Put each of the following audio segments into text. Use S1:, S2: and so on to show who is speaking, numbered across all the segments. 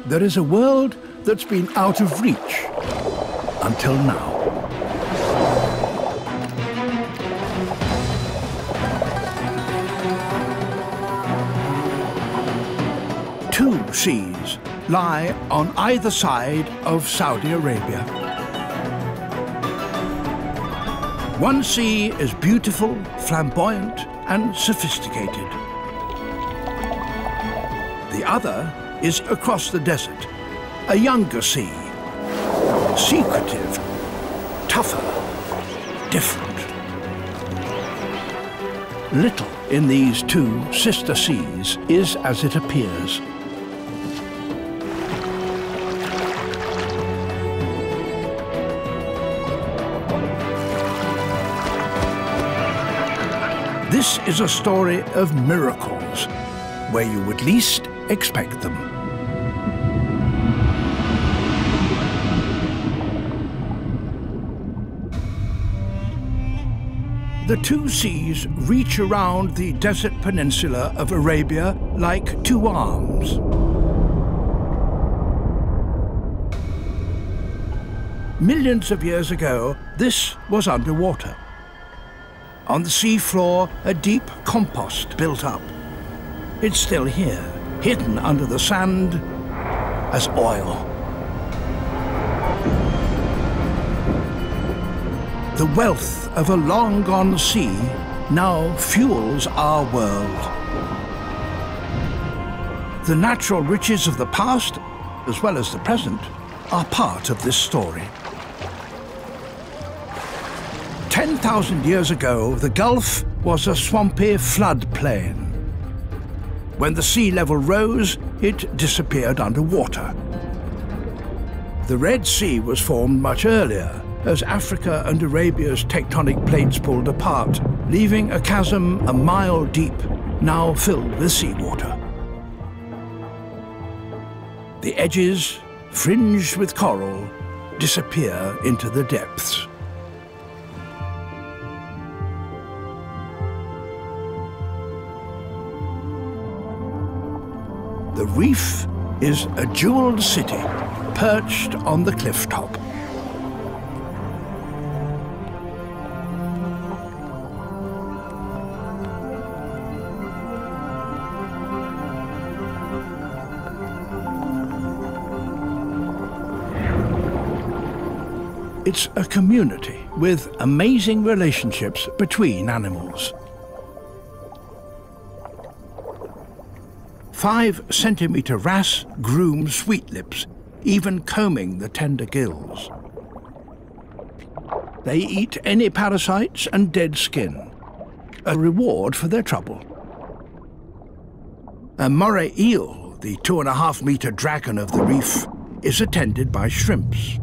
S1: There is a world that's been out of reach until now. Two seas lie on either side of Saudi Arabia. One sea is beautiful, flamboyant, and sophisticated. The other is across the desert, a younger sea, secretive, tougher, different. Little in these two sister seas is as it appears. This is a story of miracles, where you would least expect them. The two seas reach around the desert peninsula of Arabia like two arms. Millions of years ago, this was underwater. On the sea floor, a deep compost built up. It's still here, hidden under the sand as oil. The wealth of a long-gone sea now fuels our world. The natural riches of the past, as well as the present, are part of this story. 10,000 years ago, the Gulf was a swampy floodplain. When the sea level rose, it disappeared underwater. The Red Sea was formed much earlier, as Africa and Arabia's tectonic plates pulled apart, leaving a chasm a mile deep, now filled with seawater. The edges, fringed with coral, disappear into the depths. The reef is a jeweled city perched on the cliff top. It's a community with amazing relationships between animals. 5-centimeter wrasse groom sweetlips, even combing the tender gills. They eat any parasites and dead skin, a reward for their trouble. A moray eel, the 2.5-meter dragon of the reef, is attended by shrimps.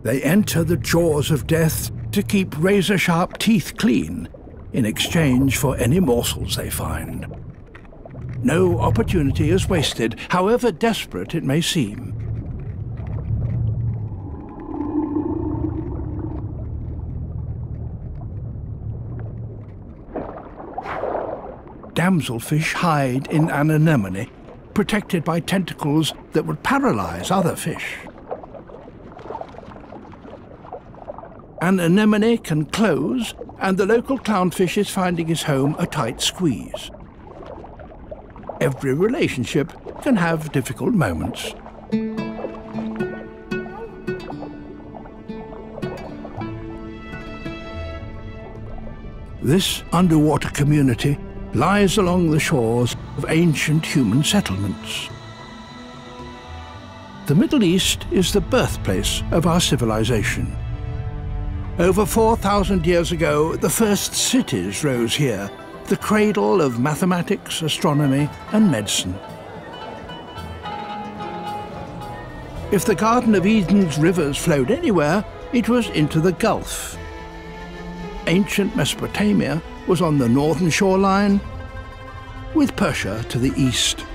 S1: They enter the jaws of death to keep razor-sharp teeth clean in exchange for any morsels they find. No opportunity is wasted, however desperate it may seem. Damselfish hide in an anemone, protected by tentacles that would paralyze other fish. An anemone can close, and the local clownfish is finding his home a tight squeeze. Every relationship can have difficult moments. This underwater community lies along the shores of ancient human settlements. The Middle East is the birthplace of our civilization. Over 4,000 years ago, the first cities rose here, the cradle of mathematics, astronomy, and medicine. If the Garden of Eden's rivers flowed anywhere, it was into the Gulf. Ancient Mesopotamia was on the northern shoreline, with Persia to the east.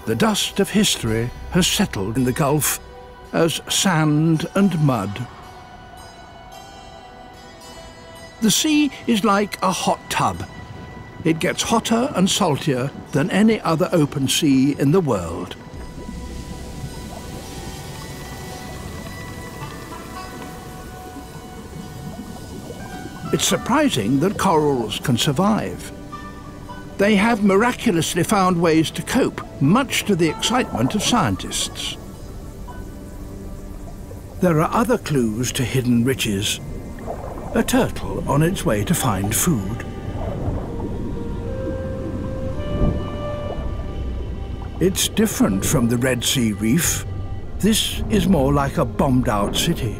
S1: The dust of history has settled in the Gulf as sand and mud. The sea is like a hot tub. It gets hotter and saltier than any other open sea in the world. It's surprising that corals can survive. They have miraculously found ways to cope, much to the excitement of scientists. There are other clues to hidden riches. A turtle on its way to find food. It's different from the Red Sea reef. This is more like a bombed-out city,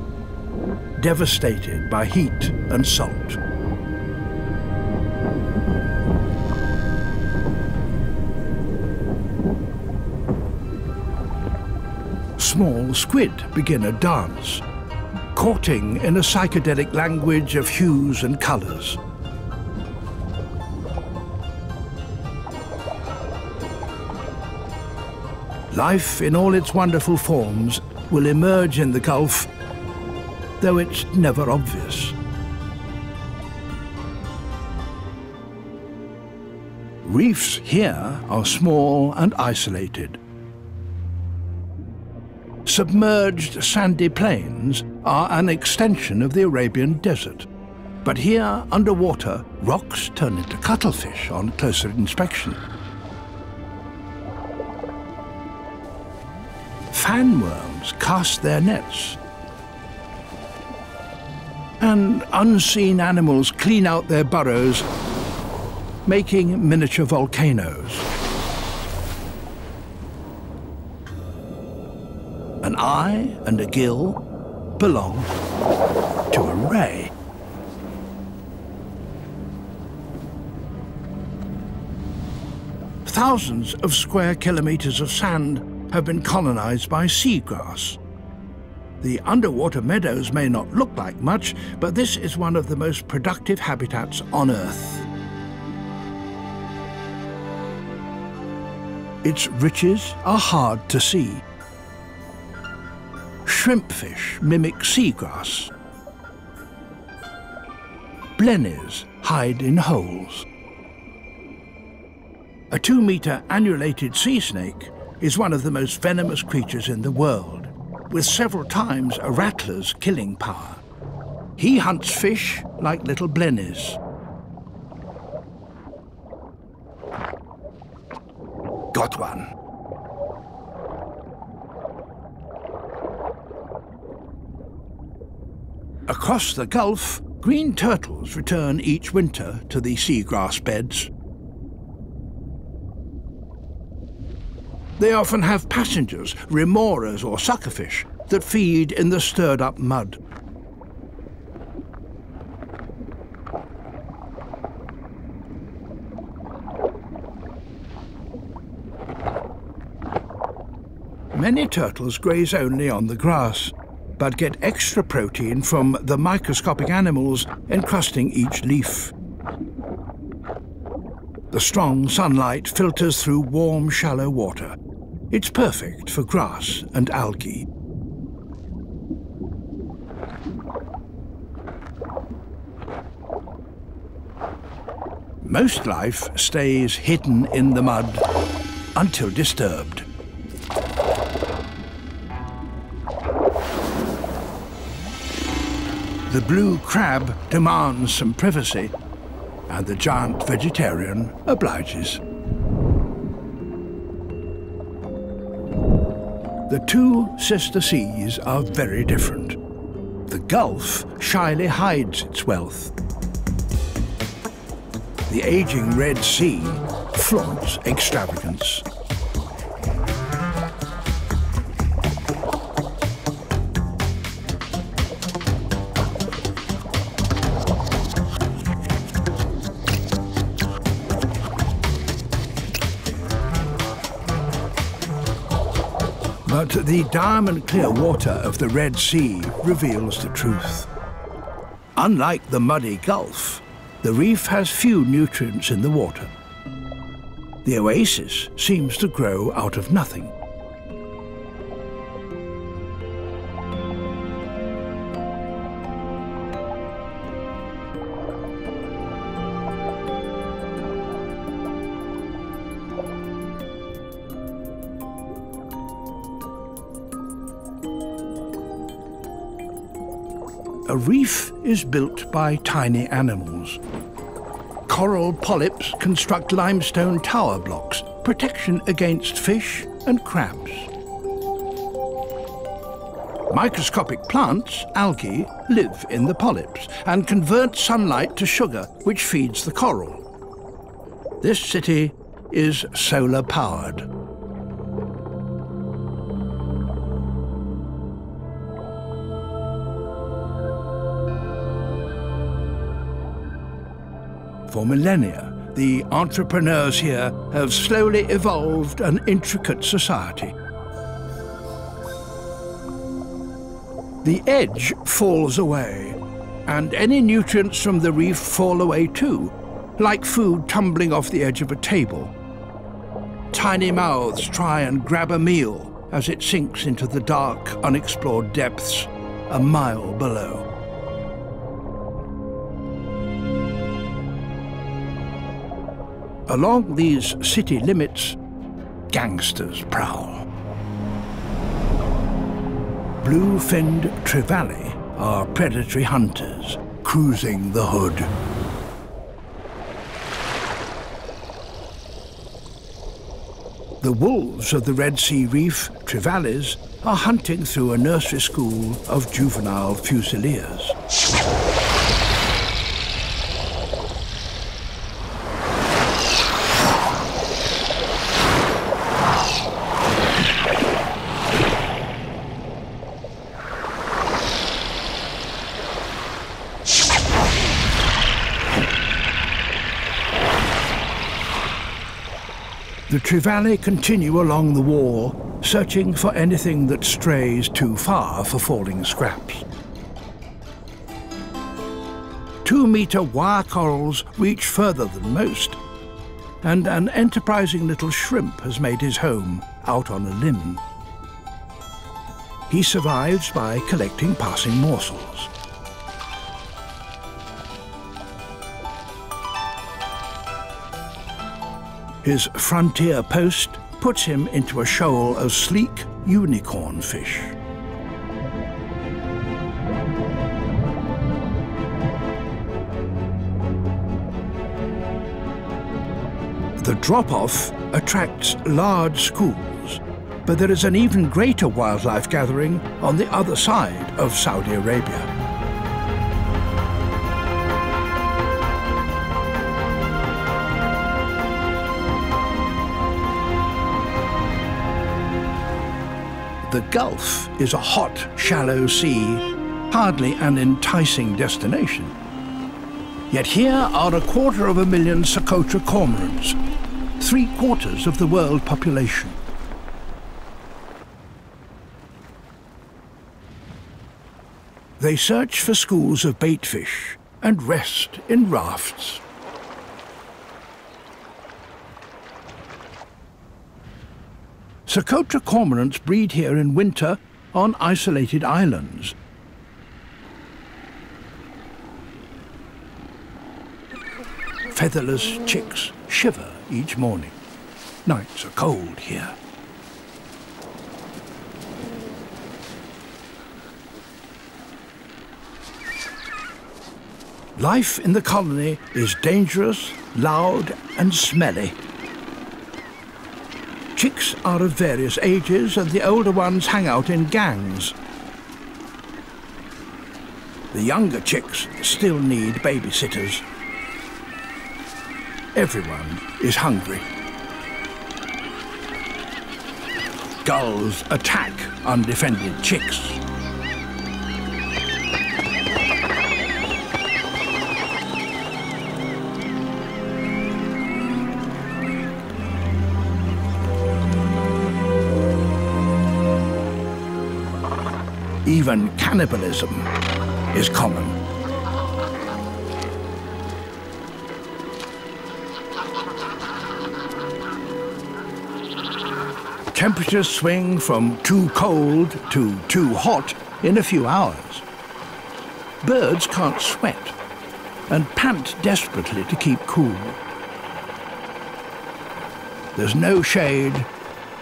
S1: devastated by heat and salt. Small squid begin a dance, courting in a psychedelic language of hues and colours. Life in all its wonderful forms will emerge in the Gulf, though it's never obvious. Reefs here are small and isolated. Submerged sandy plains are an extension of the Arabian desert. But here, underwater, rocks turn into cuttlefish on closer inspection. Fanworms cast their nets. And unseen animals clean out their burrows, making miniature volcanoes. An eye and a gill belong to a ray. Thousands of square kilometers of sand have been colonized by seagrass. The underwater meadows may not look like much, but this is one of the most productive habitats on Earth. Its riches are hard to see. Shrimpfish mimic seagrass. Blennies hide in holes. A 2-meter annulated sea snake is one of the most venomous creatures in the world, with several times a rattler's killing power. He hunts fish like little blennies. Got one. Across the Gulf, green turtles return each winter to the seagrass beds. They often have passengers, remoras or suckerfish, that feed in the stirred-up mud. Many turtles graze only on the grass, but get extra protein from the microscopic animals encrusting each leaf. The strong sunlight filters through warm, shallow water. It's perfect for grass and algae. Most life stays hidden in the mud until disturbed. The blue crab demands some privacy, and the giant vegetarian obliges. The two sister seas are very different. The Gulf shyly hides its wealth. The aging Red Sea flaunts extravagance. But the diamond-clear water of the Red Sea reveals the truth. Unlike the muddy Gulf, the reef has few nutrients in the water. The oasis seems to grow out of nothing. A reef is built by tiny animals. Coral polyps construct limestone tower blocks, protection against fish and crabs. Microscopic plants, algae, live in the polyps and convert sunlight to sugar, which feeds the coral. This city is solar-powered. For millennia, the entrepreneurs here have slowly evolved an intricate society. The edge falls away, and any nutrients from the reef fall away too, like food tumbling off the edge of a table. Tiny mouths try and grab a meal as it sinks into the dark, unexplored depths a mile below. Along these city limits, gangsters prowl. Blue-finned trevally are predatory hunters cruising the hood. The wolves of the Red Sea Reef, trevallies, are hunting through a nursery school of juvenile fusiliers. The trevally continue along the wall, searching for anything that strays too far for falling scraps. 2-meter wire corals reach further than most, and an enterprising little shrimp has made his home out on a limb. He survives by collecting passing morsels. His frontier post puts him into a shoal of sleek unicorn fish. The drop-off attracts large schools, but there is an even greater wildlife gathering on the other side of Saudi Arabia. The Gulf is a hot, shallow sea, hardly an enticing destination. Yet here are 250,000 Socotra cormorants, 3/4 of the world population. They search for schools of baitfish and rest in rafts. Socotra cormorants breed here in winter on isolated islands. Featherless chicks shiver each morning. Nights are cold here. Life in the colony is dangerous, loud, and smelly. Chicks are of various ages, and the older ones hang out in gangs. The younger chicks still need babysitters. Everyone is hungry. Gulls attack undefended chicks. Even cannibalism is common. Temperatures swing from too cold to too hot in a few hours. Birds can't sweat and pant desperately to keep cool. There's no shade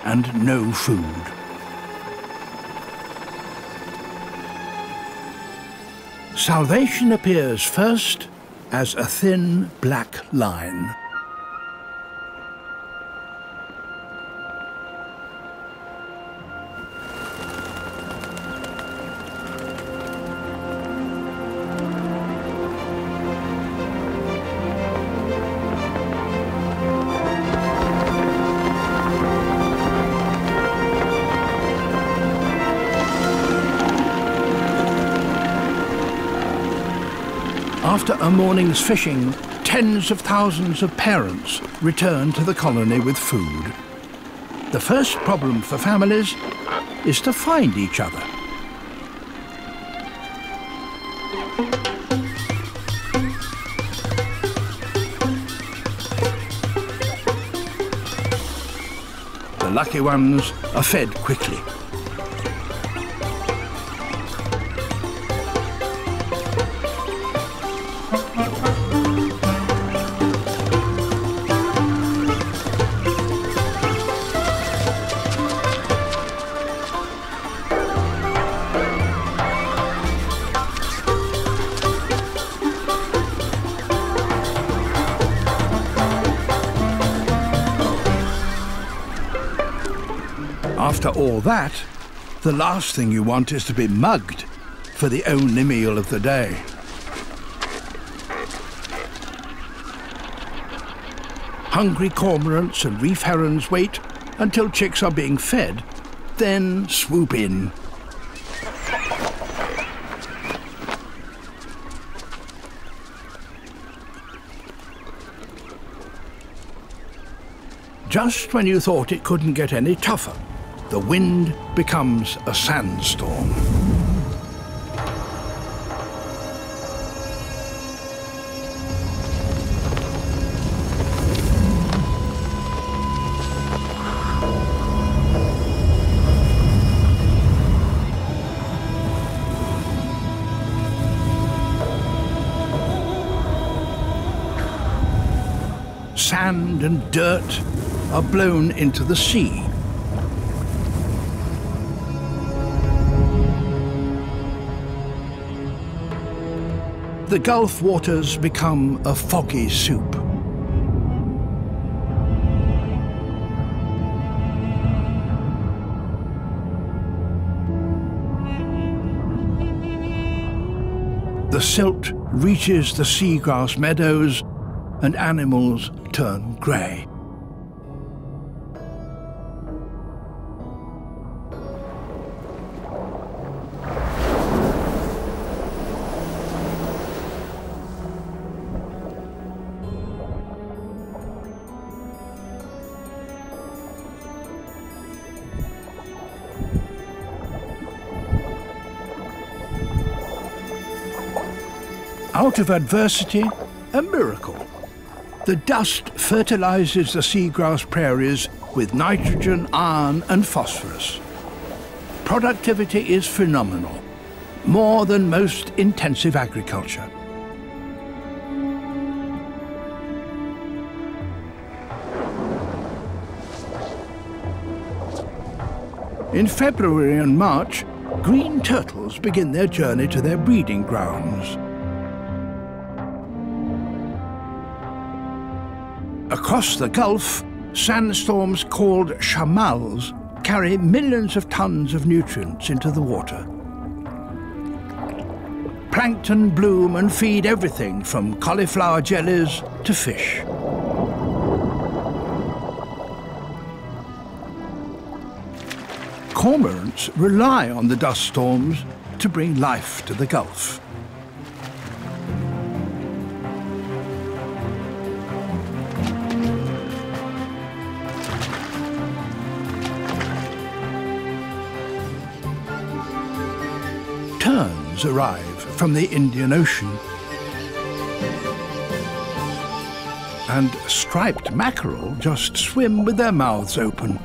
S1: and no food. Salvation appears first as a thin black line. After a morning's fishing, tens of thousands of parents return to the colony with food. The first problem for families is to find each other. The lucky ones are fed quickly. After all that, the last thing you want is to be mugged for the only meal of the day. Hungry cormorants and reef herons wait until chicks are being fed, then swoop in. Just when you thought it couldn't get any tougher, the wind becomes a sandstorm. Sand and dirt are blown into the sea. The Gulf waters become a foggy soup. The silt reaches the seagrass meadows and animals turn grey. Out of adversity, a miracle. The dust fertilizes the seagrass prairies with nitrogen, iron and phosphorus. Productivity is phenomenal, more than most intensive agriculture. In February and March, green turtles begin their journey to their breeding grounds. Across the Gulf, sandstorms called shamals carry millions of tons of nutrients into the water. Plankton bloom and feed everything from cauliflower jellies to fish. Cormorants rely on the dust storms to bring life to the Gulf. Terns arrive from the Indian Ocean, and striped mackerel just swim with their mouths open.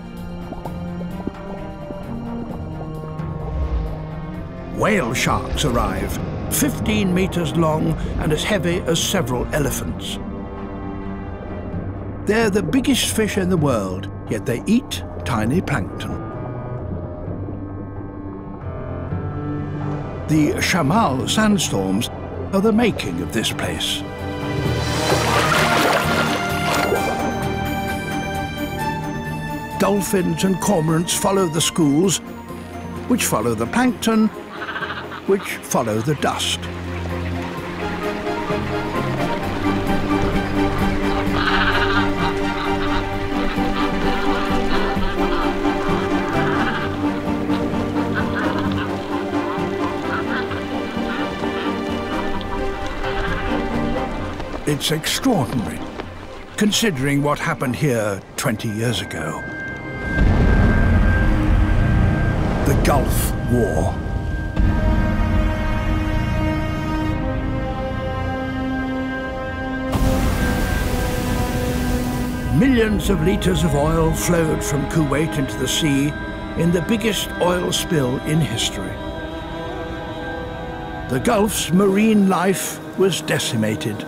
S1: Whale sharks arrive, 15 meters long and as heavy as several elephants. They're the biggest fish in the world, yet they eat tiny plankton. The Shamal sandstorms are the making of this place. Dolphins and cormorants follow the schools, which follow the plankton, which follow the dust. It's extraordinary, considering what happened here 20 years ago. The Gulf War. Millions of litres of oil flowed from Kuwait into the sea in the biggest oil spill in history. The Gulf's marine life was decimated.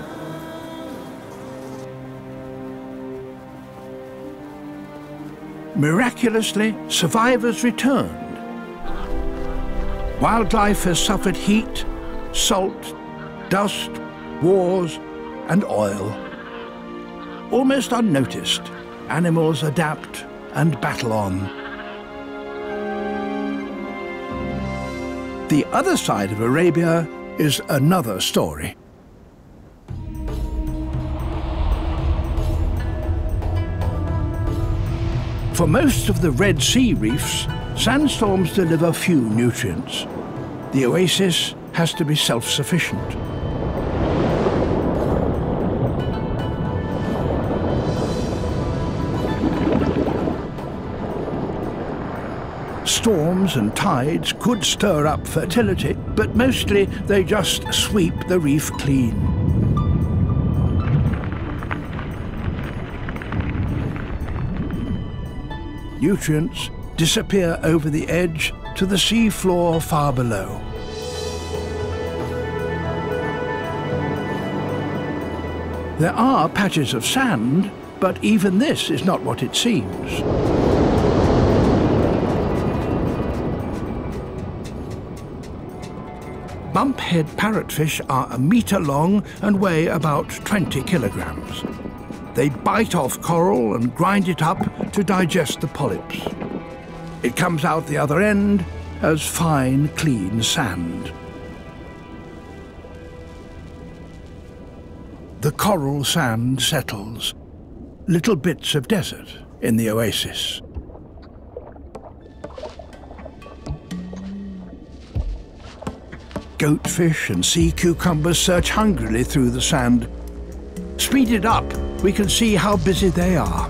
S1: Miraculously, survivors returned. Wildlife has suffered heat, salt, dust, wars, and oil. Almost unnoticed, animals adapt and battle on. The other side of Arabia is another story. For most of the Red Sea reefs, sandstorms deliver few nutrients. The oasis has to be self-sufficient. Storms and tides could stir up fertility, but mostly they just sweep the reef clean. Nutrients disappear over the edge to the sea floor far below. There are patches of sand, but even this is not what it seems. Bumphead parrotfish are a metre long and weigh about 20 kilograms. They bite off coral and grind it up to digest the polyps. It comes out the other end as fine, clean sand. The coral sand settles, little bits of desert in the oasis. Goatfish and sea cucumbers search hungrily through the sand. Speeded up, we can see how busy they are.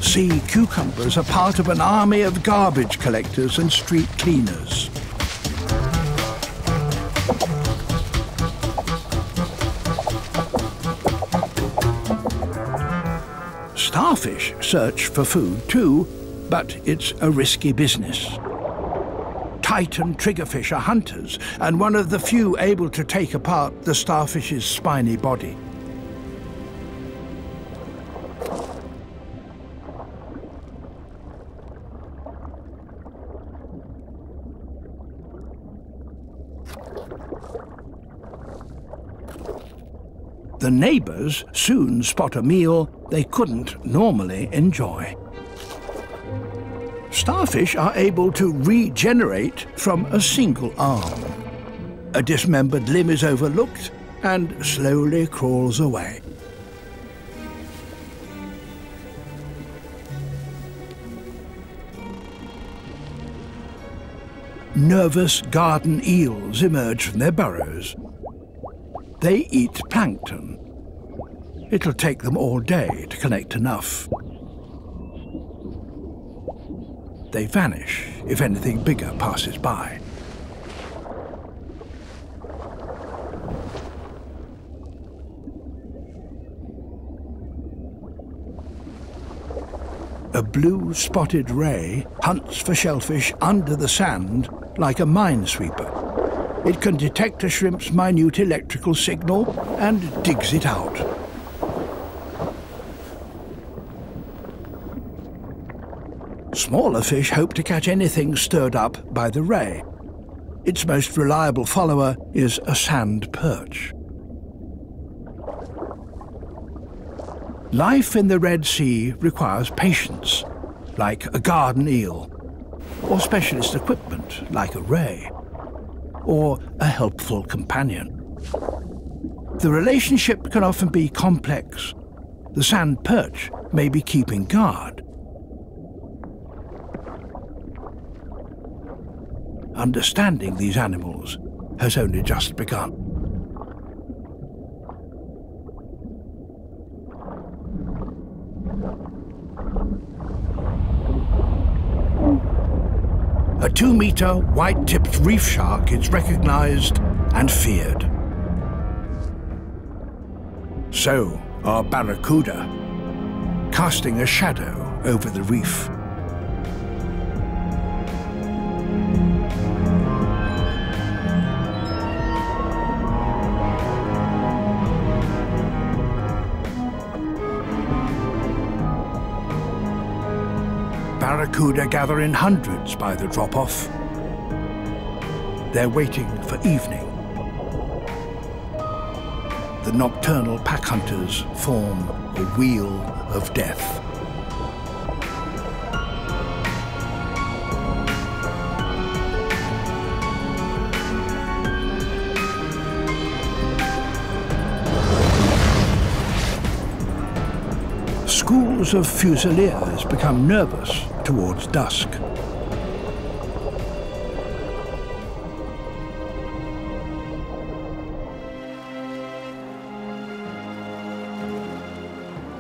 S1: Sea cucumbers are part of an army of garbage collectors and street cleaners. Starfish search for food too, but it's a risky business. Titan triggerfish are hunters, and one of the few able to take apart the starfish's spiny body. The neighbours soon spot a meal they couldn't normally enjoy. Starfish are able to regenerate from a single arm. A dismembered limb is overlooked and slowly crawls away. Nervous garden eels emerge from their burrows. They eat plankton. It'll take them all day to collect enough. They vanish if anything bigger passes by. A blue-spotted ray hunts for shellfish under the sand like a minesweeper. It can detect a shrimp's minute electrical signal and digs it out. Smaller fish hope to catch anything stirred up by the ray. Its most reliable follower is a sand perch. Life in the Red Sea requires patience, like a garden eel, or specialist equipment, like a ray, or a helpful companion. The relationship can often be complex. The sand perch may be keeping guard. Understanding these animals has only just begun. A 2-meter white-tipped reef shark is recognized and feared. So are barracuda, casting a shadow over the reef. Barracuda gather in hundreds by the drop-off. They're waiting for evening. The nocturnal pack hunters form a wheel of death. Schools of fusiliers become nervous towards dusk.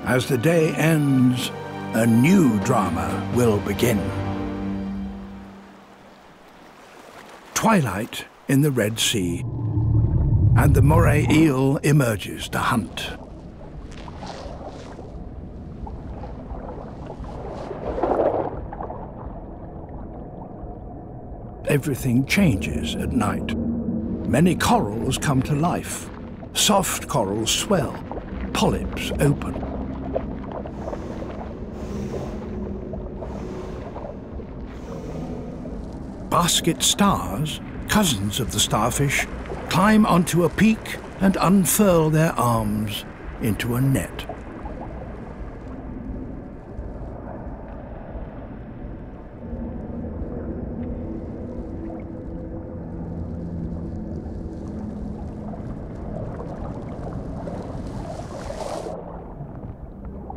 S1: As the day ends, a new drama will begin. Twilight in the Red Sea, and the moray eel emerges to hunt. Everything changes at night. Many corals come to life. Soft corals swell, polyps open. Basket stars, cousins of the starfish, climb onto a peak and unfurl their arms into a net.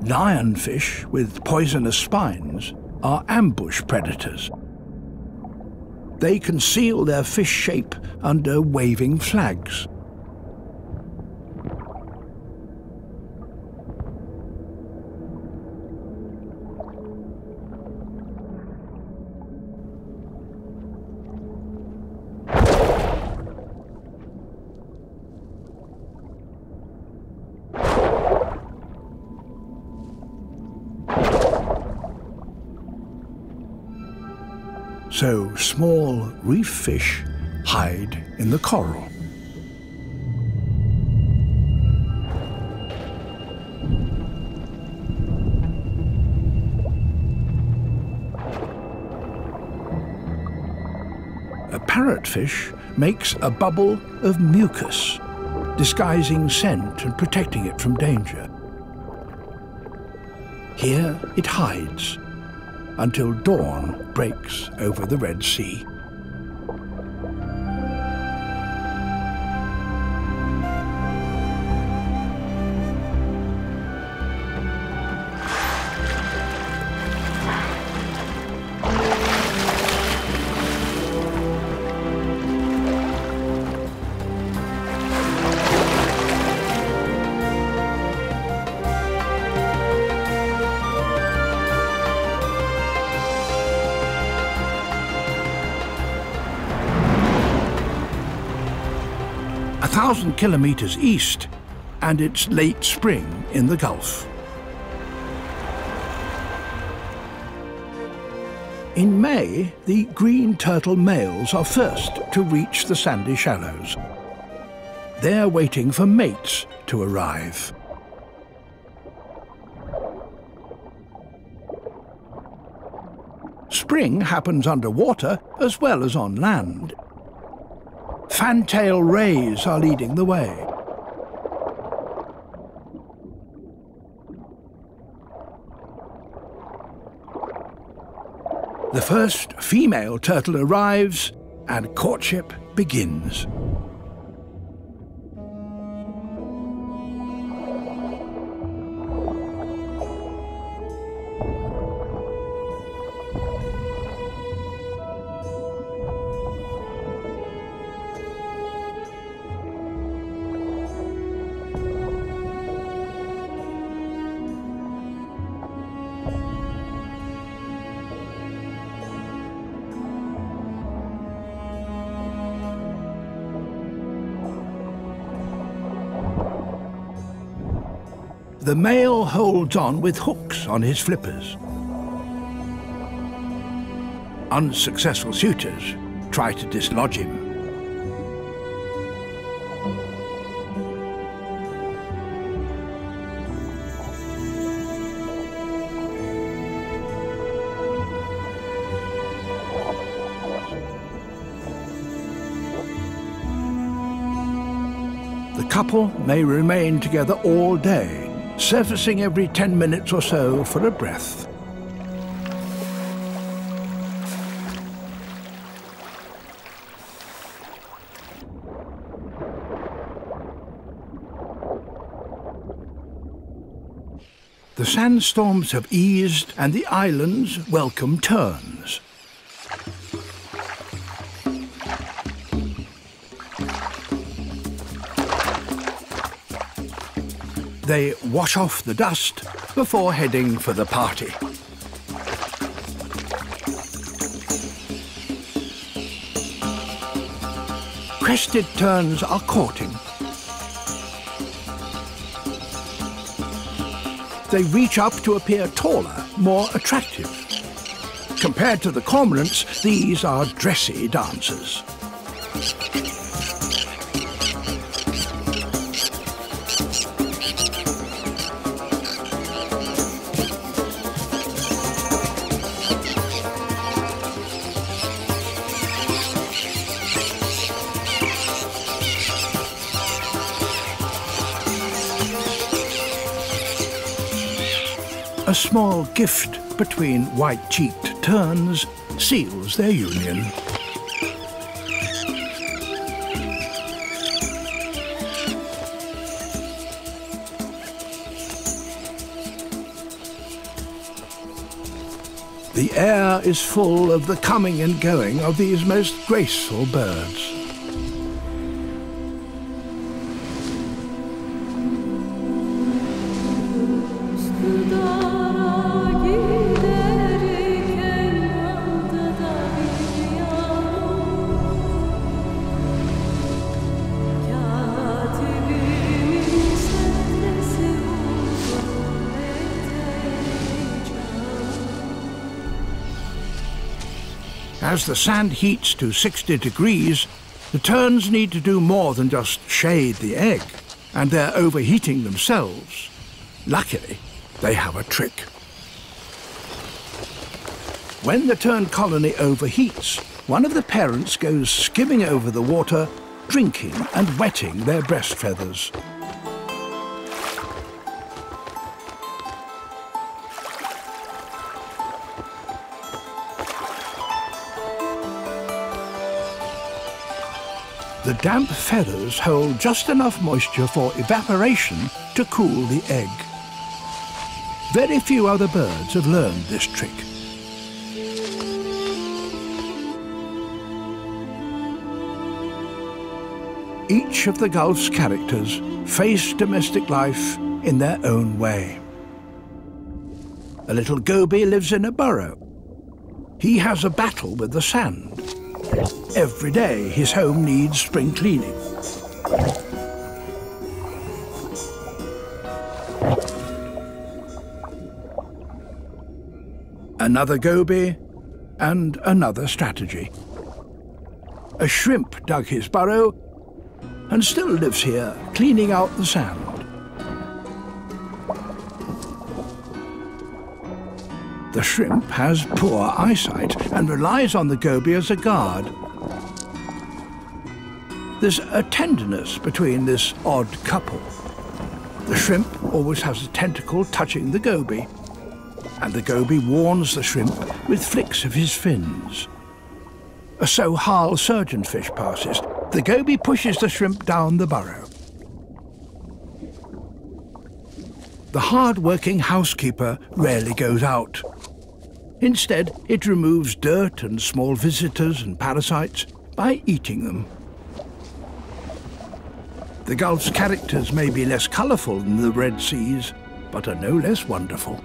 S1: Lionfish with poisonous spines are ambush predators. They conceal their fish shape under waving flags. So small reef fish hide in the coral. A parrotfish makes a bubble of mucus, disguising scent and protecting it from danger. Here it hides until dawn breaks over the Red Sea. A 1,000 kilometers east, and it's late spring in the Gulf. In May, the green turtle males are first to reach the sandy shallows. They're waiting for mates to arrive. Spring happens underwater as well as on land. Fantail rays are leading the way. The first female turtle arrives and courtship begins. The male holds on with hooks on his flippers. Unsuccessful suitors try to dislodge him. The couple may remain together all day, surfacing every 10 minutes or so for a breath. The sandstorms have eased and the islands welcome terns. They wash off the dust before heading for the party. Crested terns are courting. They reach up to appear taller, more attractive. Compared to the cormorants, these are dressy dancers. A small gift between white-cheeked terns seals their union. The air is full of the coming and going of these most graceful birds. As the sand heats to 60 degrees, the terns need to do more than just shade the egg, and they're overheating themselves. Luckily, they have a trick. When the tern colony overheats, one of the parents goes skimming over the water, drinking and wetting their breast feathers. The damp feathers hold just enough moisture for evaporation to cool the egg. Very few other birds have learned this trick. Each of the Gulf's characters face domestic life in their own way. A little goby lives in a burrow. He has a battle with the sand. Every day his home needs spring cleaning. Another goby, and another strategy. A shrimp dug his burrow and still lives here, cleaning out the sand. The shrimp has poor eyesight and relies on the goby as a guard. There's a tenderness between this odd couple. The shrimp always has a tentacle touching the goby, and the goby warns the shrimp with flicks of his fins. A sohal surgeonfish passes. The goby pushes the shrimp down the burrow. The hard-working housekeeper rarely goes out. Instead, it removes dirt and small visitors and parasites by eating them. The Gulf's characters may be less colourful than the Red Sea's, but are no less wonderful.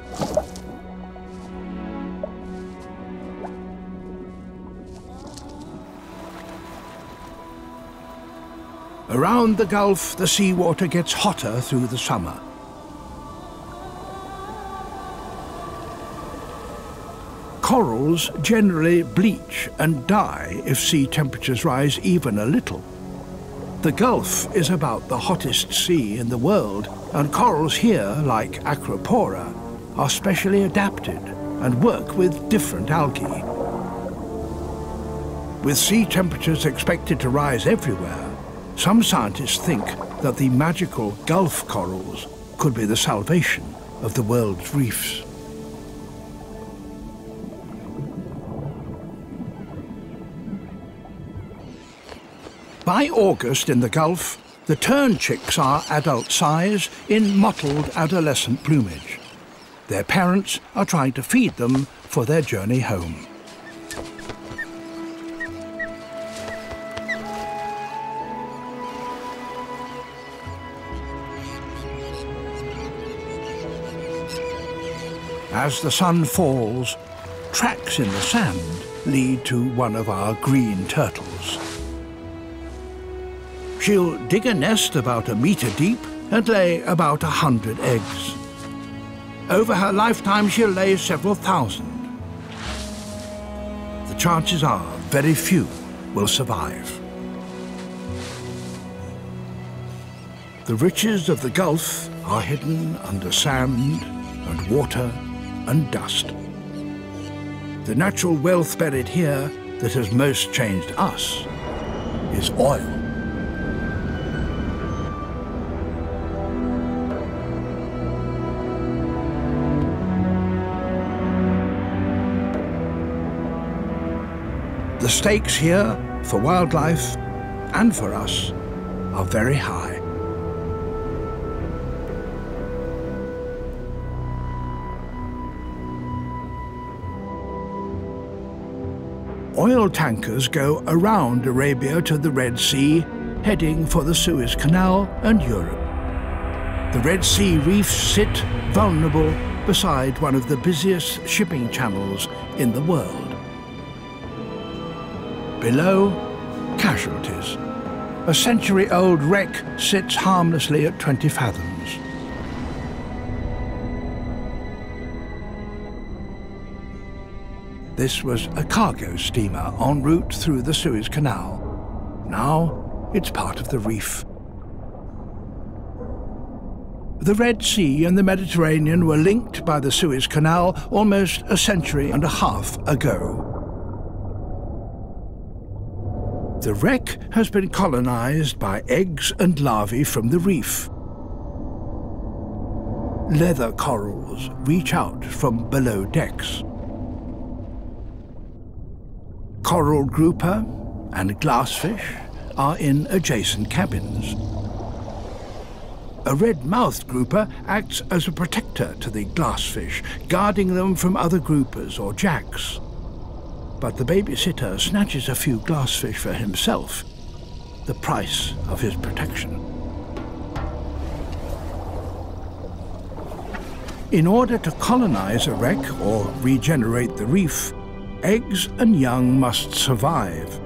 S1: Around the Gulf, the seawater gets hotter through the summer. Corals generally bleach and die if sea temperatures rise even a little. The Gulf is about the hottest sea in the world, and corals here, like Acropora, are specially adapted and work with different algae. With sea temperatures expected to rise everywhere, some scientists think that the magical Gulf corals could be the salvation of the world's reefs. By August in the Gulf, the tern chicks are adult size in mottled adolescent plumage. Their parents are trying to feed them for their journey home. As the sun falls, tracks in the sand lead to one of our green turtles. She'll dig a nest about 1 meter deep and lay about 100 eggs. Over her lifetime, she'll lay several thousand. The chances are very few will survive. The riches of the Gulf are hidden under sand and water and dust. The natural wealth buried here that has most changed us is oil. The stakes here for wildlife and for us are very high. Oil tankers go around Arabia to the Red Sea, heading for the Suez Canal and Europe. The Red Sea reefs sit vulnerable beside one of the busiest shipping channels in the world. Below, casualties. A century-old wreck sits harmlessly at 20 fathoms. This was a cargo steamer en route through the Suez Canal. Now it's part of the reef. The Red Sea and the Mediterranean were linked by the Suez Canal almost a century and a half ago. The wreck has been colonized by eggs and larvae from the reef. Leather corals reach out from below decks. Coral grouper and glassfish are in adjacent cabins. A red-mouthed grouper acts as a protector to the glassfish, guarding them from other groupers or jacks. But the babysitter snatches a few glassfish for himself, the price of his protection. In order to colonize a wreck or regenerate the reef, eggs and young must survive.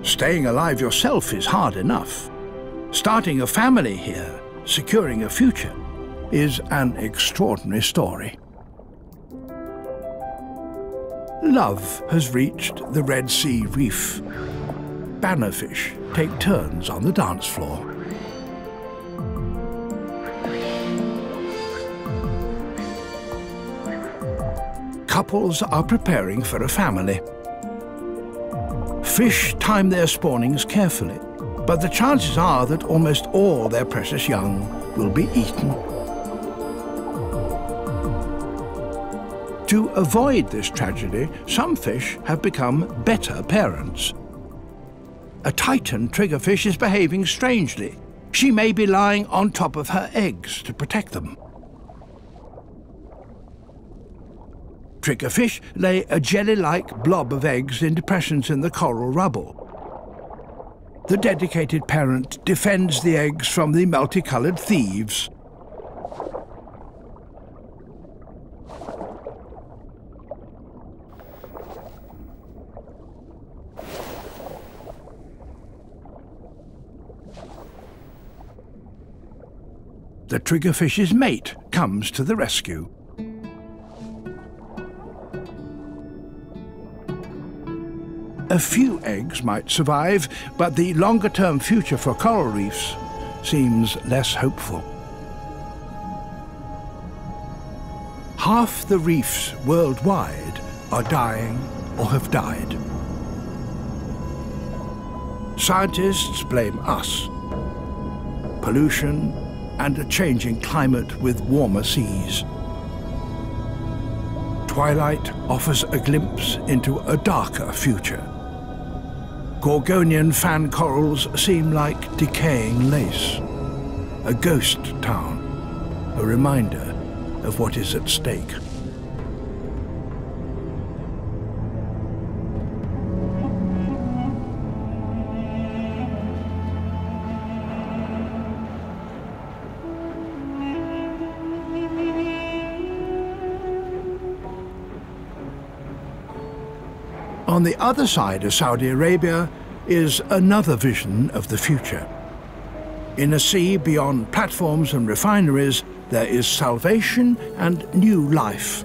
S1: Staying alive yourself is hard enough. Starting a family here, securing a future, is an extraordinary story. Love has reached the Red Sea reef. Bannerfish take turns on the dance floor. Couples are preparing for a family. Fish time their spawnings carefully, but the chances are that almost all their precious young will be eaten. To avoid this tragedy, some fish have become better parents. A Titan triggerfish is behaving strangely. She may be lying on top of her eggs to protect them. Triggerfish lay a jelly-like blob of eggs in depressions in the coral rubble. The dedicated parent defends the eggs from the multicolored thieves. The triggerfish's mate comes to the rescue. A few eggs might survive, but the longer-term future for coral reefs seems less hopeful. Half the reefs worldwide are dying or have died. Scientists blame us. Pollution and a changing climate with warmer seas. Twilight offers a glimpse into a darker future. Gorgonian fan corals seem like decaying lace. A ghost town, a reminder of what is at stake. On the other side of Saudi Arabia is another vision of the future. In a sea beyond platforms and refineries, there is salvation and new life.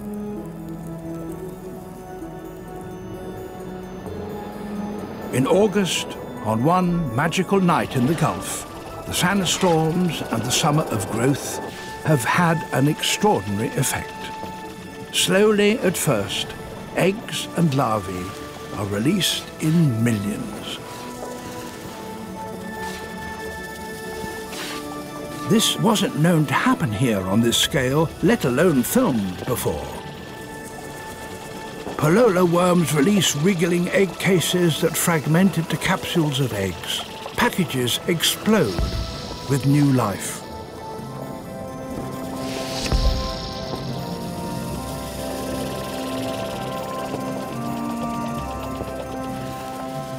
S1: In August, on one magical night in the Gulf, the sandstorms and the summer of growth have had an extraordinary effect. Slowly at first, eggs and larvae are released in millions. This wasn't known to happen here on this scale, let alone filmed before. Polola worms release wriggling egg cases that fragment into capsules of eggs. Packages explode with new life.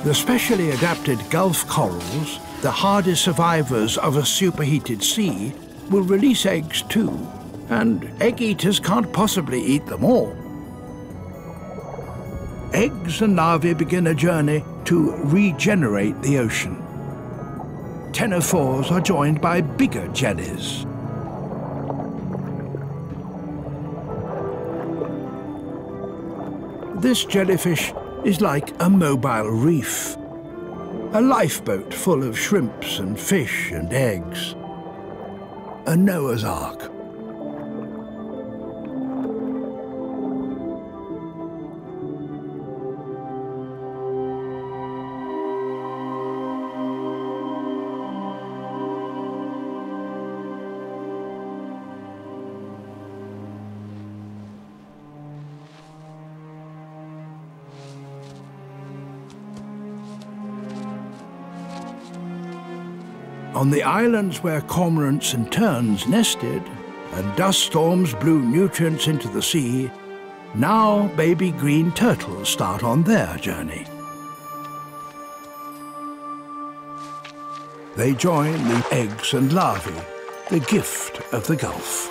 S1: The specially adapted Gulf corals, the hardest survivors of a superheated sea, will release eggs too, and egg eaters can't possibly eat them all. Eggs and larvae begin a journey to regenerate the ocean. Ctenophores are joined by bigger jellies. This jellyfish is like a mobile reef, a lifeboat full of shrimps and fish and eggs, a Noah's Ark. On the islands where cormorants and terns nested, and dust storms blew nutrients into the sea, now baby green turtles start on their journey. They join the eggs and larvae, the gift of the Gulf.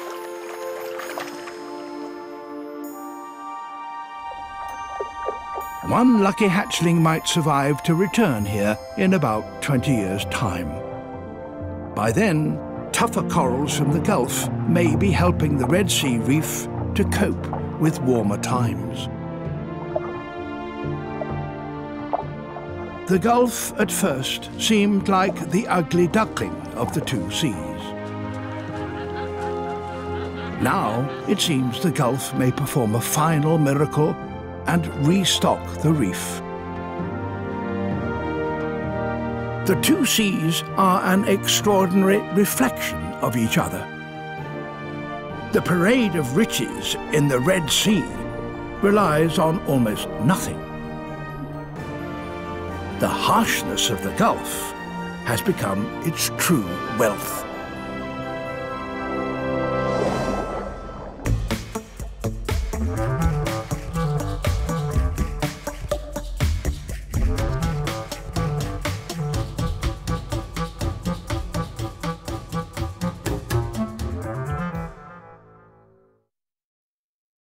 S1: One lucky hatchling might survive to return here in about 20 years' time. By then, tougher corals from the Gulf may be helping the Red Sea reef to cope with warmer times. The Gulf at first seemed like the ugly duckling of the two seas. Now it seems the Gulf may perform a final miracle and restock the reef. The two seas are an extraordinary reflection of each other. The parade of riches in the Red Sea relies on almost nothing. The harshness of the Gulf has become its true wealth.